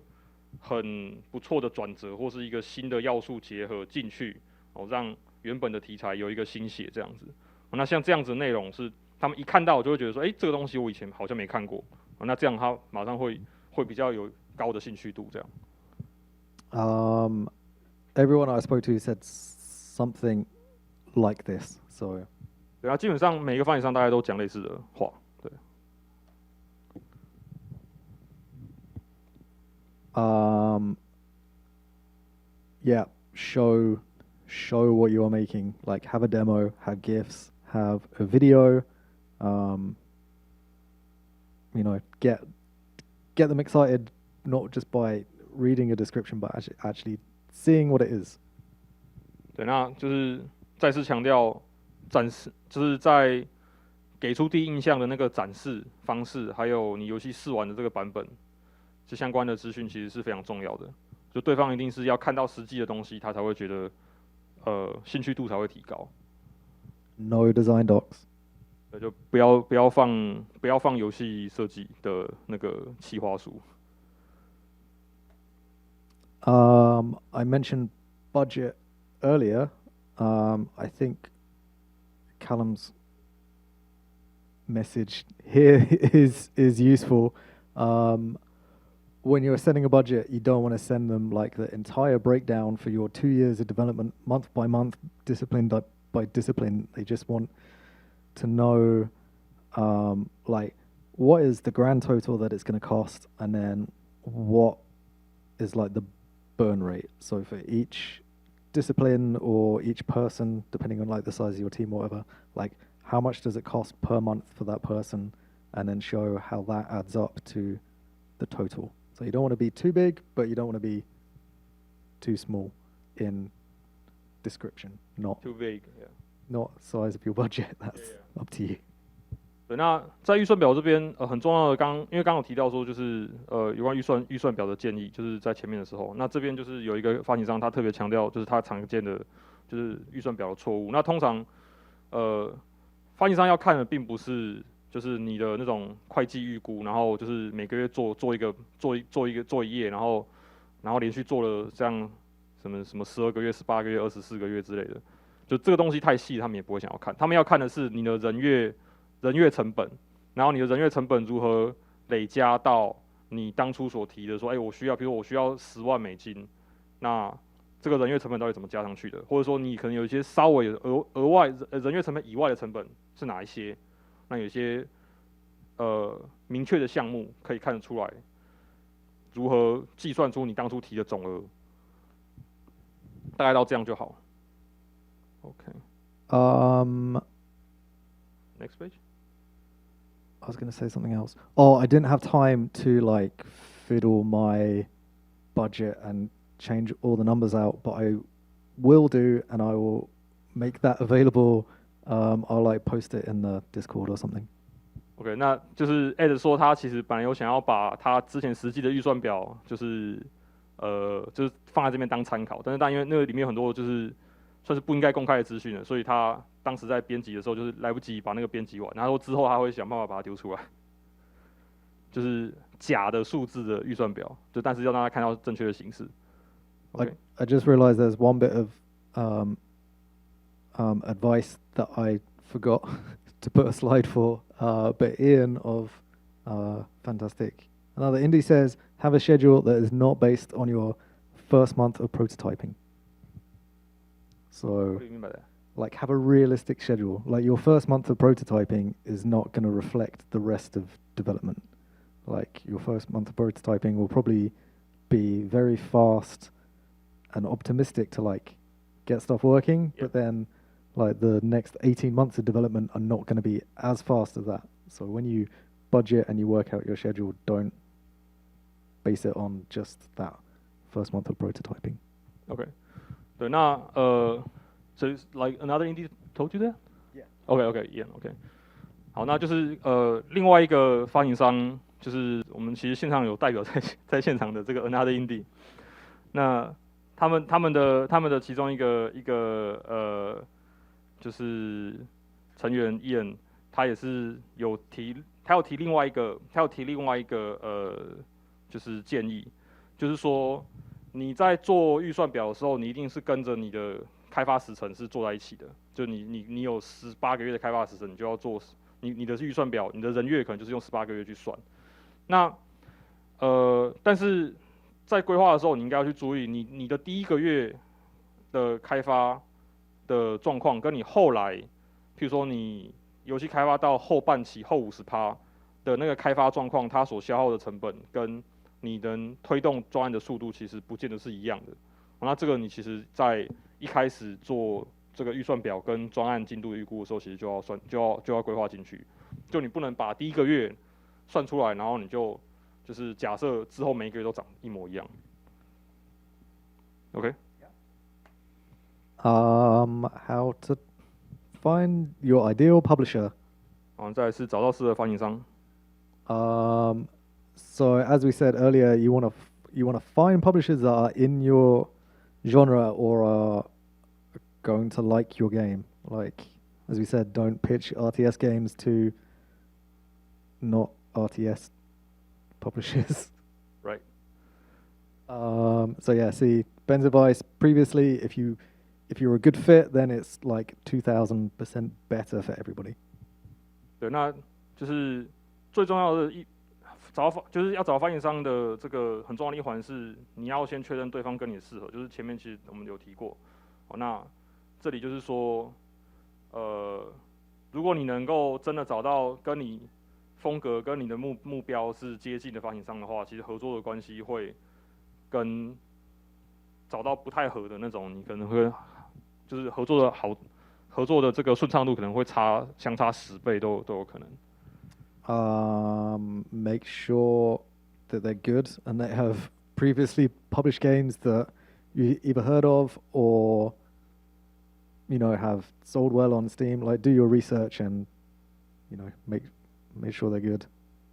很不错的转折，或是一个新的要素结合进去，让原本的题材有一个新血这样子。那像这样子的内容是他们一看到就会觉得说，这个东西我以前好像没看过，那这样他马上会比较有高的兴趣度这样。Everyone I spoke to said something like this. So 对啊，基本上每个发行商大概都讲类似的话，对。Yeah, show what you are making. Like have a demo, have GIFs, have a video. Get them excited, not just by reading a description, but actually seeing what it is. 对，那就是再次强调，展示就是在给出第一印象的那个展示方式，还有你游戏试玩的这个版本，这相关的资讯其实是非常重要的。就对方一定是要看到实际的东西，他才会觉得兴趣度才会提高。No design docs. 对，就不要放游戏设计的那个企划书。I mentioned budget earlier. I think Callum's message here is useful. When you're setting a budget, you don't want to send them like the entire breakdown for your 2 years of development, month by month, discipline by discipline. They just want to know, like, what is the grand total that it's going to cost, and then what is like the burn rate. So for each discipline or each person, depending on like the size of your team or whatever, like how much does it cost per month for that person, and then show how that adds up to the total. So you don't want to be too big, but you don't want to be too small in description. Not too big, yeah. Not size of your budget. That's up to you. 对，那在预算表这边，很重要的因为刚有提到说，就是有关预算表的建议，就是在前面的时候，那这边就是有一个发行商他特别强调，就是他常见的就是预算表的错误。那通常发行商要看的并不是就是你的那种会计预估，然后就是每个月做一页，然后连续做了这样什么12个月、18个月、24个月之类的，就这个东西太细，他们也不会想要看。他们要看的是你的人月成本，然后你的人月成本如何累加到你当初所提的说，我需要，比如我需要10万美金，那这个人月成本到底怎么加上去的？或者说你可能有一些稍微额外人月成本以外的成本是哪一些？那有些明确的项目可以看得出来，如何计算出你当初提的总额，大概到这样就好。OK。Next page. I was going to say something else. Oh, I didn't have time to like fiddle my budget and change all the numbers out, but I will do, and I will make that available. I'll like post it in the Discord or something. OK， 那就是 Edd 说他其实本来有想要把他之前实际的预算表，就是放在这边当参考，但因为那个里面有很多就是算是不应该公开的资讯了，所以他当时在编辑的时候就是来不及把那个编辑完，然后之后他会想办法把它丢出来，就是假的数字的预算表，就但是要让他看到正确的形式。Okay. I just realized there's one bit of advice that I forgot to put a slide for, but Ian of Fantastic, another indie says, have a schedule that is not based on your first month of prototyping. So, what do you mean by that? Like have a realistic schedule. Like your first month of prototyping is not going to reflect the rest of development. Like your first month of prototyping will probably be very fast and optimistic to like get stuff working, but then like the next 18 months of development are not going to be as fast as that. So when you budget and you work out your schedule, don't base it on just that first month of prototyping. Okay. 对，那so like another indie told you that? Yeah. Okay, yeah, okay. 好，那就是另外一个发行商，就是我们其实现场有代表在现场的这个 another indie。那他们的其中一个就是成员 Ian， 他也是有提另外一个就是建议，就是说你在做预算表的时候，你一定是跟着你的开发时程是做在一起的。就你有18个月的开发时程，你就要做你的预算表，你的人月可能就是用18个月去算。那但是在规划的时候，你应该要去注意你的第一个月的开发的状况，跟你后来，譬如说你游戏开发到后半期后50%的那个开发状况，它所消耗的成本跟你能推动专案的速度，其实不见得是一样的。那这个你其实在一开始做这个预算表跟专案进度预估的时候，其实就要规划进去。就你不能把第一个月算出来，然后你就是假设之后每一个月都长一模一样。OK。How to find your ideal publisher? 好，再来是找到适合发行商。So as we said earlier, you want to find publishers that are in your genre or are going to like your game. Like as we said, don't pitch RTS games to not RTS publishers. Right. So yeah, see Ben's advice previously, if you're a good fit, then it's like 2000% better for everybody. 对，那就是最重要的就是要找发行商的这个很重要的一环是，你要先确认对方跟你适合。就是前面其实我们有提过，那这里就是说，如果你能够真的找到跟你风格跟你的目标是接近的发行商的话，其实合作的关系会跟找到不太合的那种，你可能会就是合作的这个顺畅度可能会相差10倍都有可能。Make sure that they're good and they have previously published games that you either heard of or have sold well on Steam. Like do your research and make sure they're good.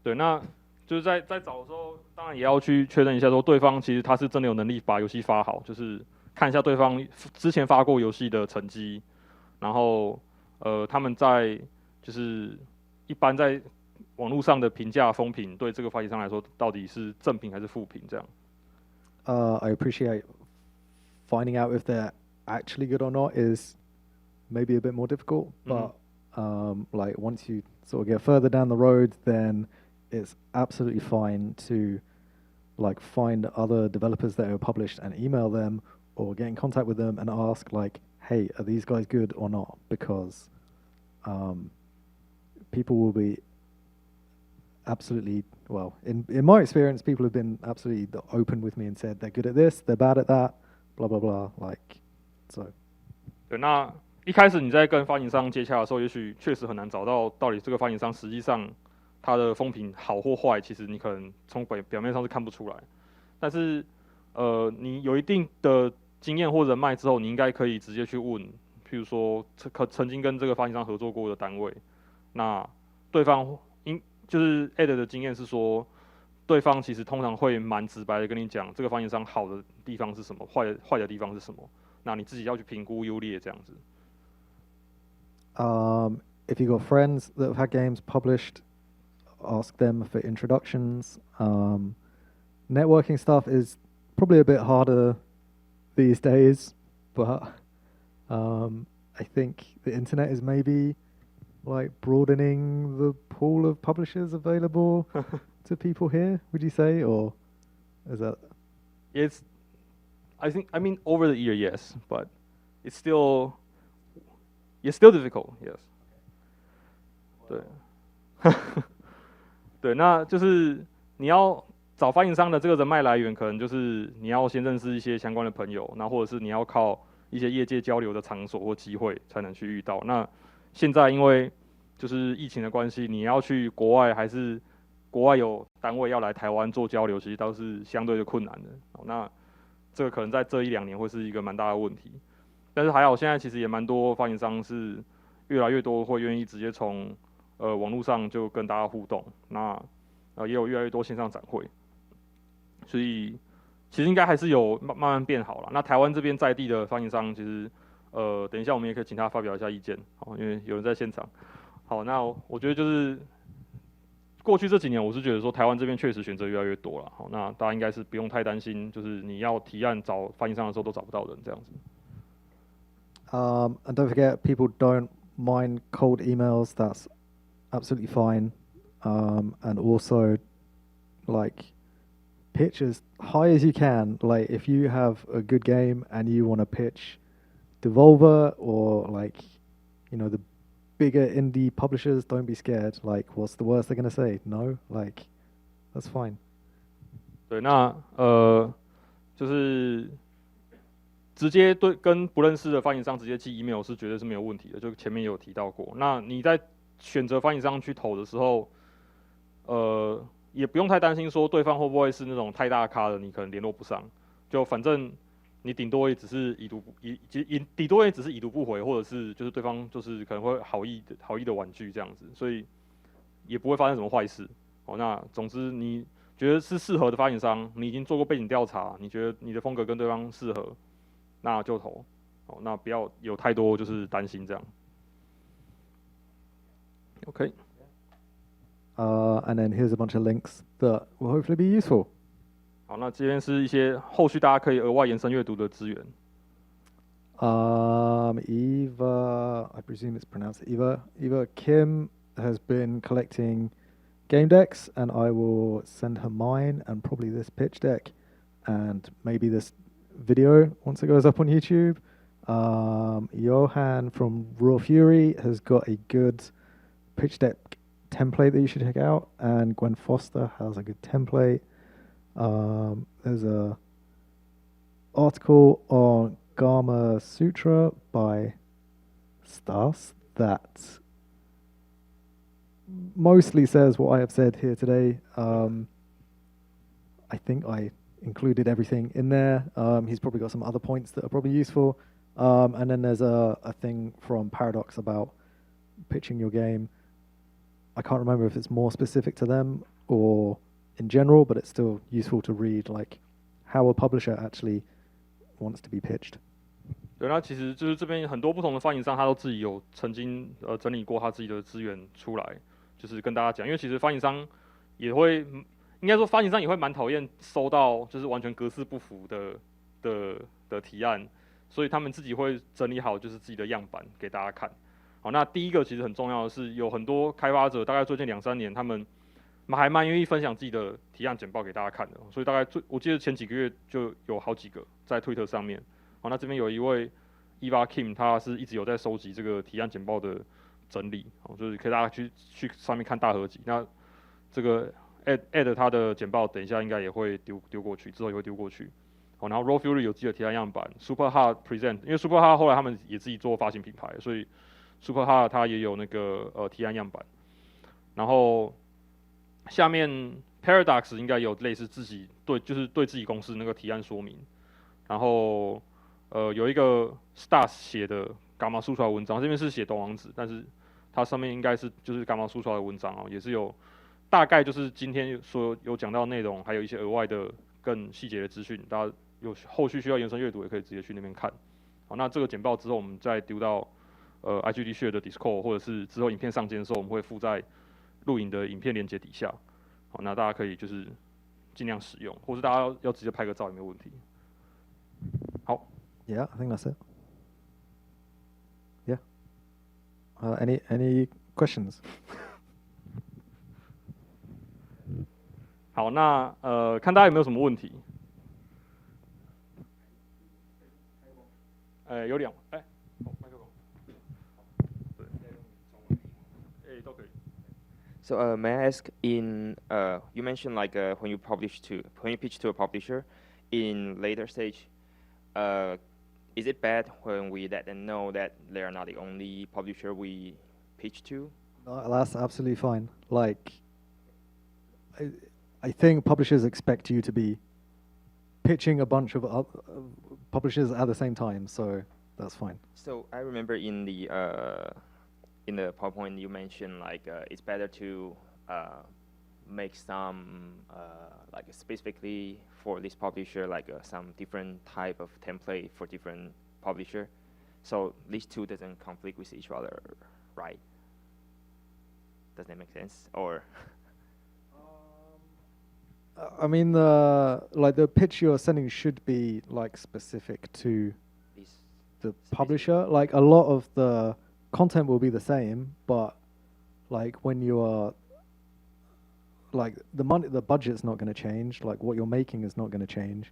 对，那就是在找的时候，当然也要去确认一下说对方其实他是真的有能力把游戏发好，就是看一下对方之前发过游戏的成绩，然后他们在就是一般在网络上的评价风评对这个发行商来说到底是正评还是负评这样。I appreciate finding out if they're actually good or not is maybe a bit more difficult, but like once you sort of get further down the road, then it's absolutely fine to like find other developers that are published and email them or get in contact with them and ask like, hey, are these guys good or not? Because people will be absolutely, well, in my experience, people have been absolutely open with me and said they're good at this, they're bad at that, blah, blah, blah, like, so. 对，那一开始你在跟发行商接洽的时候，也许确实很难找到到底这个发行商实际上它的风评好或坏，其实你可能从表面上是看不出来。但是你有一定的经验或人脉之后，你应该可以直接去问，譬如说曾经跟这个发行商合作过的单位，那对方就是 Edd 的经验是说，对方其实通常会蛮直白的跟你讲，这个发行商好的地方是什么，坏的地方是什么，那你自己要去评估优劣这样子。If you've got friends that have had games published, ask them for introductions. Networking stuff is probably a bit harder these days, but I think the internet is maybe like broadening the pool of publishers available to people here, would you say, or is that? I mean over the year, yes, but it's still difficult, yes. 对，对，那就是你要找发行商的这个人脉来源，可能就是你要先认识一些相关的朋友，那或者是你要靠一些业界交流的场所或机会才能去遇到。那现在因为就是疫情的关系，你要去国外还是国外有单位要来台湾做交流，其实都是相对的困难的。那这个可能在这1-2年会是一个蛮大的问题。但是还好，现在其实也蛮多发行商是越来越多会愿意直接从网络上就跟大家互动，那也有越来越多线上展会，所以其实应该还是有慢慢变好了。那台湾这边在地的发行商，其实等一下我们也可以请他发表一下意见，好，因为有人在现场。好，那我觉得就是过去这几年，我是觉得说台湾这边确实选择越来越多了。好，那大家应该是不用太担心，就是你要提案找发行商的时候都找不到人这样子。And don't forget, people don't mind cold emails. That's absolutely fine. And also, like, pitch as high as you can. Like, if you have a good game and you want to pitch Devolver or like, you know, the bigger indie publishers, don't be scared. Like, what's the worst they're gonna say? No, like, that's fine. 对，那就是直接跟不认识的发行商直接寄 email 是绝对是没有问题的，就前面也有提到过。那你在选择发行商去投的时候，也不用太担心说对方会不会是那种太大咖的，你可能联络不上。就反正你顶多也只是已读不回，或者是就是对方就是可能会好意的婉拒这样子，所以也不会发生什么坏事。哦，那总之你觉得是适合的发行商，你已经做过背景调查，你觉得你的风格跟对方适合，那就投。哦，那不要有太多就是担心这样。OK。And then here's a bunch of links that will hopefully be useful. 好，那这边是一些后续大家可以额外延伸阅读的资源。Eva, I presume it's pronounced Eva Kim has been collecting game decks, and I will send her mine and probably this pitch deck, and maybe this video once it goes up on YouTube. Johan from Raw Fury has got a good pitch deck template that you should check out, and Gwen Foster has a good template. There's a article on Gama Sutra by Stas that mostly says what I have said here today. I think I included everything in there. He's probably got some other points that are probably useful. And then there's a thing from Paradox about pitching your game. I can't remember if it's more specific to them or in general, but it's still useful to read like how a publisher actually wants to be pitched. 对，那其实就是这边很多不同的发行商，他都自己有曾经整理过他自己的资源出来，就就是跟大家讲，因为其实发行商也会，应该说发行商也会蛮讨厌收到就是完全格式不符的提案，所以他们自己会整理好就是自己的样板给大家看。好，那第一个其实很重要的是，有很多开发者大概最近2-3年，他们还蛮愿意分享自己的提案简报给大家看的，所以大概我记得前几个月就有好几个在推特上面。好，那这边有一位 Eva Kim， 他是一直有在收集这个提案简报的整理，就是可以大家去上面看大合集。那这个 Edd 他的简报等一下应该也会丢过去，之后也会丢过去。好，然后 Raw Fury 有自己的提案样板 ，Super Hard Present， 因为 Super Hard 后来他们也自己做发行品牌，所以 Super Hard 它也有那个提案样板。然后下面 Paradox 应该有类似自己就是对自己公司那个提案说明。然后有一个 Stas 写的伽马输出来的文章，这边是写短网址，但是它上面应该是就是伽马输出来的文章也是有大概就是今天有讲到的内容，还有一些额外的更细节的资讯，大家有后续需要延伸阅读也可以直接去那边看。好，那这个简报之后我们再丢到IGD Share 的 Discord， 或者是之后影片上线的时候，我们会附在录影的影片连结底下。好，那大家可以就是尽量使用，或是大家要直接拍个照也没有问题。好。Yeah, I think that's it. Yeah. Any questions? 好，那看大家有没有什么问题？有2，麦克风。对，都可以。So may I ask, you mentioned like when you pitch to a publisher, in later stage, is it bad when we let them know that they are not the only publisher we pitch to? No, that's absolutely fine. Like, I think publishers expect you to be pitching a bunch of publishers at the same time, so that's fine. So I remember in the PowerPoint you mentioned like it's better to make some like specifically for this publisher like some different type of template for different publisher, so these two doesn't conflict with each other, right? Does that make sense? Or I mean, the pitch you're sending should be like specific to the publisher. Like a lot of the content will be the same, but like when you are like the budget's not going to change. Like what you're making is not going to change,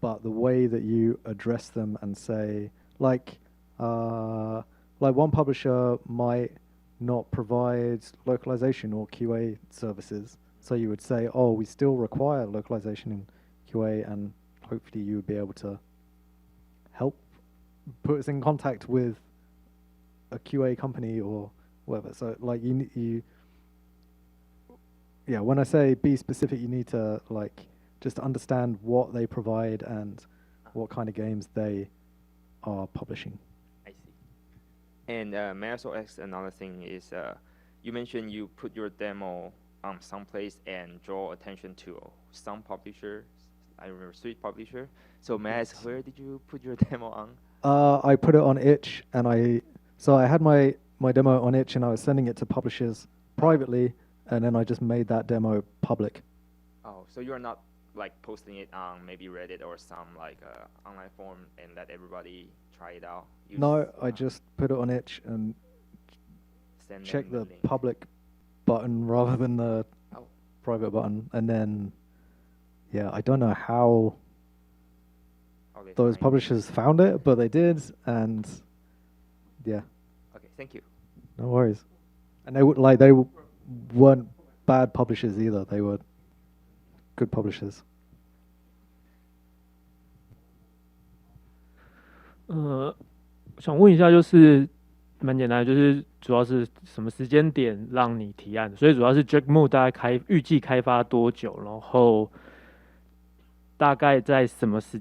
but the way that you address them and say like one publisher might not provide localization or QA services. So you would say, oh, we still require localization in QA, and hopefully you would be able to help put us in contact with a QA company or whatever. So like yeah, when I say be specific, you need to like just understand what they provide and what kind of games they are publishing. I see. And may I also ask another thing is, you mentioned you put your demo on some place and draw attention to some publisher. I remember Sweet Publisher. So may I ask, where did you put your demo on? I put it on itch, and I had my demo on itch, and I was sending it to publishers privately, and then I just made that demo public. Oh, so you're not like posting it on maybe Reddit or some like online forum and let everybody try it out? No, I just put it on itch and check the public button rather than the private button, and then yeah, I don't know how those publishers found it, but they did, and yeah. Okay, thank you. No worries. And they weren't bad publishers either. They were good publishers. 想问一下，就是蛮简单的，就是主要是什么时间点让你提案？所以主要是 Jack Mood 大概预计开发多久，然后大概在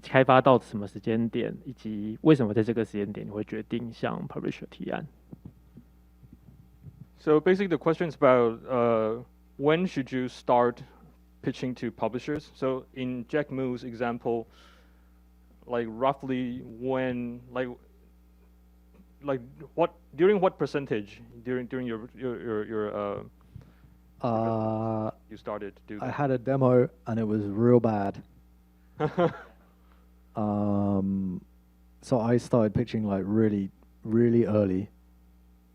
开发到什么时间点，以及为什么在这个时间点你会决定向 publisher 提案？ So basically the question is about when should you start pitching to publishers? So in Jack Mood's example, like roughly when, like what during what percentage during your You started to do that? I had a demo and it was real bad. So I started pitching like really, really early,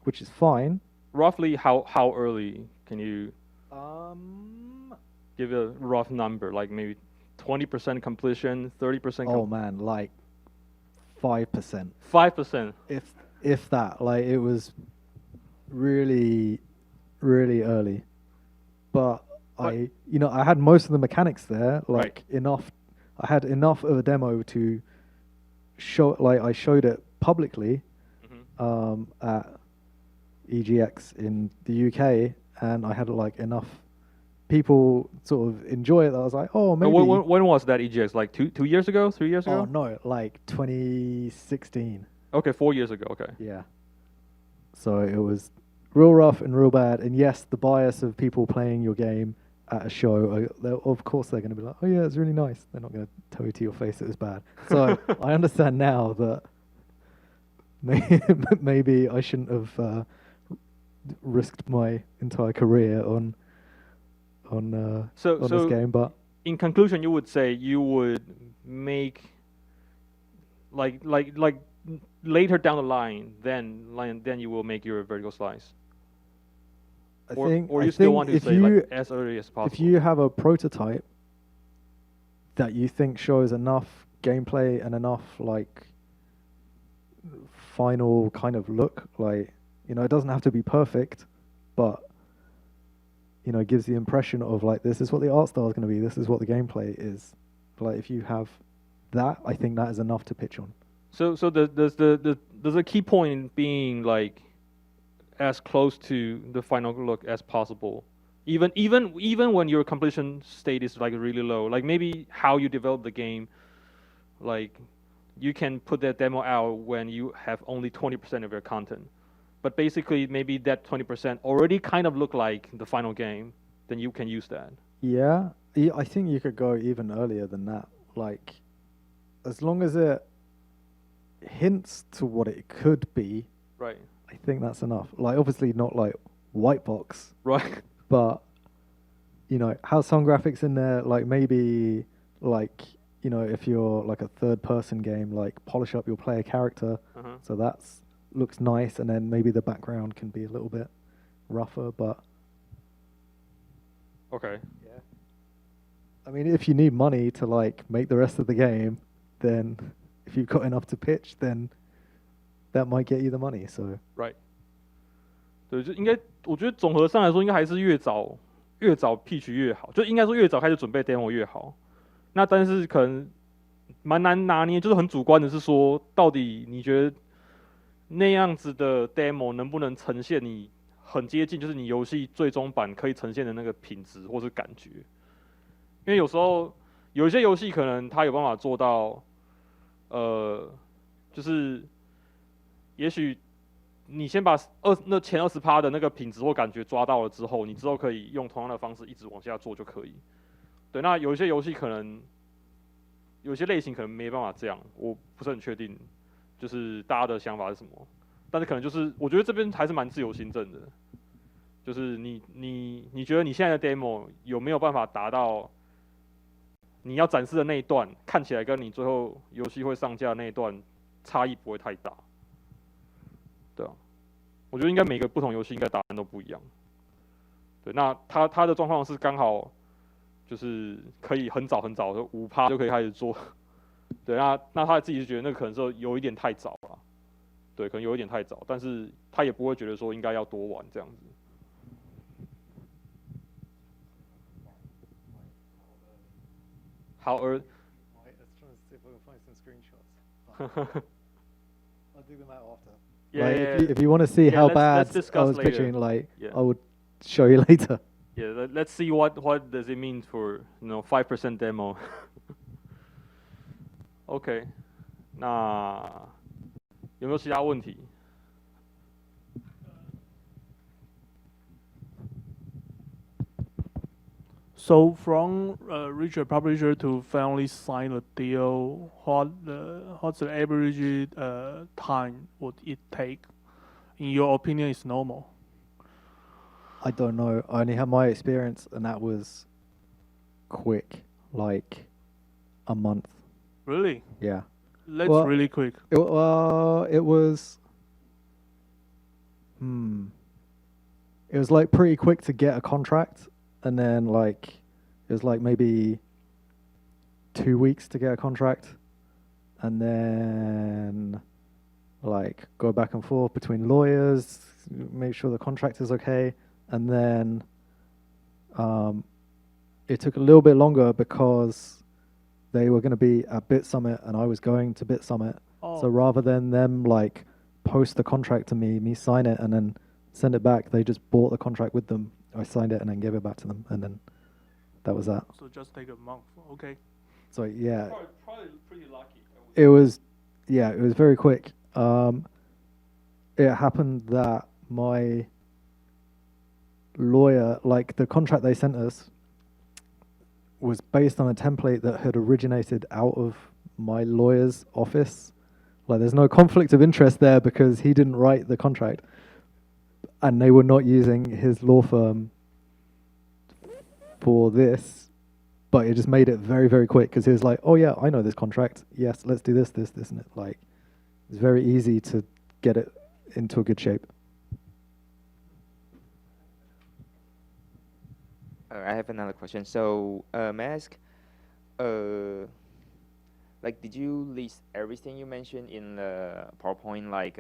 which is fine. Roughly how early can you give a rough number, like maybe 20% completion, 30%? Oh man, like 5%. 5%. If that, like it was really, really early. But I had most of the mechanics there, like enough. I had enough of a demo to show, like I showed it publicly at EGX in the UK, and I had like enough people sort of enjoy it that I was like, oh, maybe. When was that EGX? Like 2 years ago, 3 years ago? Oh no, like 2016. Okay, 4 years ago. Okay. Yeah. So it was real rough and real bad, and yes, the bias of people playing your game at a show, of course they're going to be like, oh yeah, it's really nice. They're not going to tell you to your face it was bad. So I understand now that maybe I shouldn't have risked my entire career on this game. But in conclusion, you would say you would make like later down the line, then you will make your vertical slice. Or you still want to say like as early as possible? If you have a prototype that you think shows enough gameplay and enough like final kind of look, like, you know, it doesn't have to be perfect, but, you know, it gives the impression of like, this is what the art style is going to be, this is what the gameplay is. Like, if you have that, I think that is enough to pitch on. So there's the key point being like as close to the final look as possible, even when your completion state is like really low. Like maybe how you develop the game, like you can put that demo out when you have only 20% of your content, but basically maybe that 20% already kind of look like the final game. Then you can use that. Yeah, I think you could go even earlier than that. Like, as long as it hints to what it could be, right? I think that's enough. Like, obviously not like white box, right? But, you know, have some graphics in there. Like maybe, like, you know, if you're like a third-person game, like polish up your player character, so that's looks nice, and then maybe the background can be a little bit rougher. But okay, yeah. I mean, if you need money to like make the rest of the game, then if you've got enough to pitch, then that might get you the money. So right. 对，就应该，我觉得总和上来说，应该还是越早 pitch 越好，就应该说越早开始准备 demo 越好。那但是可能蛮难拿捏，就是很主观的是说，到底你觉得那样子的 demo 能不能呈现你很接近，就是你游戏最终版可以呈现的那个品质或是感觉？因为有时候有一些游戏可能它有办法做到，就是也许你先把那前20%的那个品质或感觉抓到了之后，你之后可以用同样的方式一直往下做就可以。对，那有一些游戏可能，有些类型可能没办法这样，我不是很确定，就是大家的想法是什么。但是可能就是，我觉得这边还是蛮自由行政的，就是你觉得你现在的 demo 有没有办法达到你要展示的那一段，看起来跟你最后游戏会上架的那一段差异不会太大？对啊，我觉得应该每个不同游戏应该答案都不一样。对，那他的状况是刚好就是可以很早就5%就可以开始做。对，那他自己是觉得那可能说有一点太早了，对，可能有一点太早，但是他也不会觉得说应该要多玩这样子。How early? Let's try and see if we can find some screenshots. I'll dig them out after. Yeah, like if you want to see how bad I was pitching, like I would show you later. Yeah, let's see what does it mean for 5% demo. OK， 那有没有其他问题？ So from reach a publisher to finally sign a deal, what's the average time would it take? In your opinion, is normal? I don't know. I only had my experience, and that was quick, like a month. Really? Yeah. That's Well, really quick. It was. It was like pretty quick to get a contract, and then like it was like maybe 2 weeks to get a contract, and then like go back and forth between lawyers, make sure the contract is okay, and then it took a little bit longer because they were going to be at Bit Summit and I was going to Bit Summit. Oh. So rather than them like post the contract to me sign it and then send it back, they just bought the contract with them. I signed it and then gave it back to them, and then that was that. So just take a month. Okay. So yeah, Probably pretty lucky. it was very quick. It happened that my lawyer, like the contract they sent us, was based on a template that had originated out of my lawyer's office. Like there's no conflict of interest there because he didn't write the contract, and they were not using his law firm for this, but it just made it very, very quick because he was like, oh yeah, I know this contract. Yes, let's do this, and it. Like, it's very easy to get it into a good shape. I have another question. So, may I ask, like, did you list everything you mentioned in the PowerPoint, like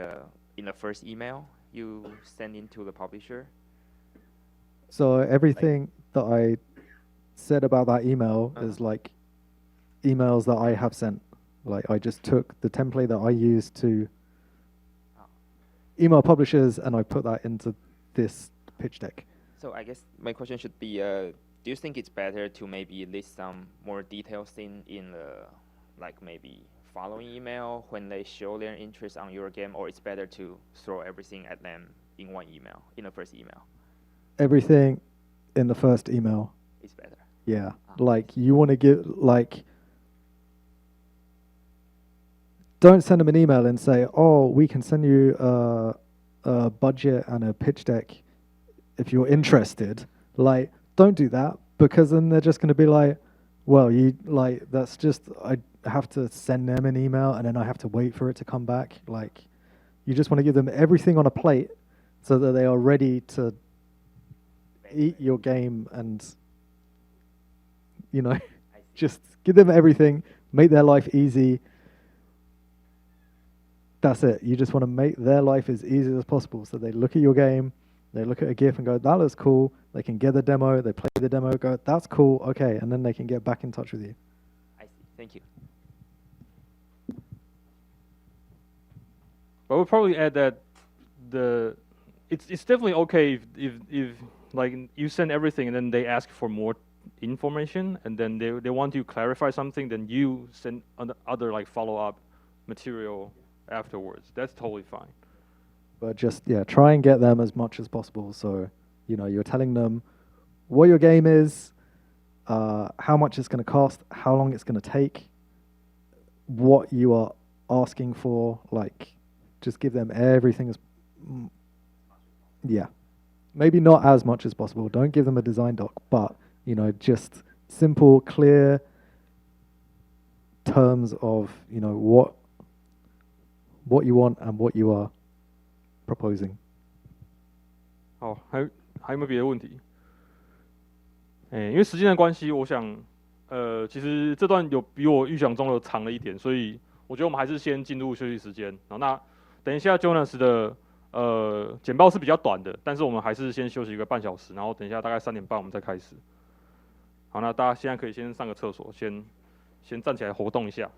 in the first email you sent into the publisher? So everything that I said about that email is like emails that I have sent. Like I just took the template that I used to email publishers and I put that into this pitch deck. So I guess my question should be, do you think it's better to maybe list some more details in the, like maybe following email when they show their interest on your game, or it's better to throw everything at them in one email, in the first email? Everything in the first email. It's better. Yeah. Like you want to give, like, don't send them an email and say, oh, we can send you a budget and a pitch deck if you're interested. Like, don't do that, because then they're just going to be like, well, that's just, I have to send them an email and then I have to wait for it to come back. Like, you just want to give them everything on a plate so that they are ready to eat your game and, just give them everything, make their life easy. That's it. You just want to make their life as easy as possible. So they look at your game, they look at a GIF and go, that looks cool. They can get the demo, they play the demo, go, that's cool, okay. And then they can get back in touch with you. I see. Thank you. But we'll probably add that it's definitely okay if like you send everything and then they ask for more information and then they want to clarify something, then you send other like follow-up material afterwards. That's totally fine. But just, try and get them as much as possible. So, you're telling them what your game is, how much it's going to cost, how long it's going to take, what you are asking for. Like, just give them everything as, maybe not as much as possible. Don't give them a design doc, but, just simple, clear terms of, what you want and what you are proposing. 好，还有没有别的问题？因为时间的关系，我想，其实这段有比我预想中的长了一点，所以我觉得我们还是先进入休息时间。然后那等一下 Jonas 的简报是比较短的，但是我们还是先休息1个半小时，然后等一下大概3点半我们再开始。好，那大家现在可以先上个厕所，先站起来活动一下。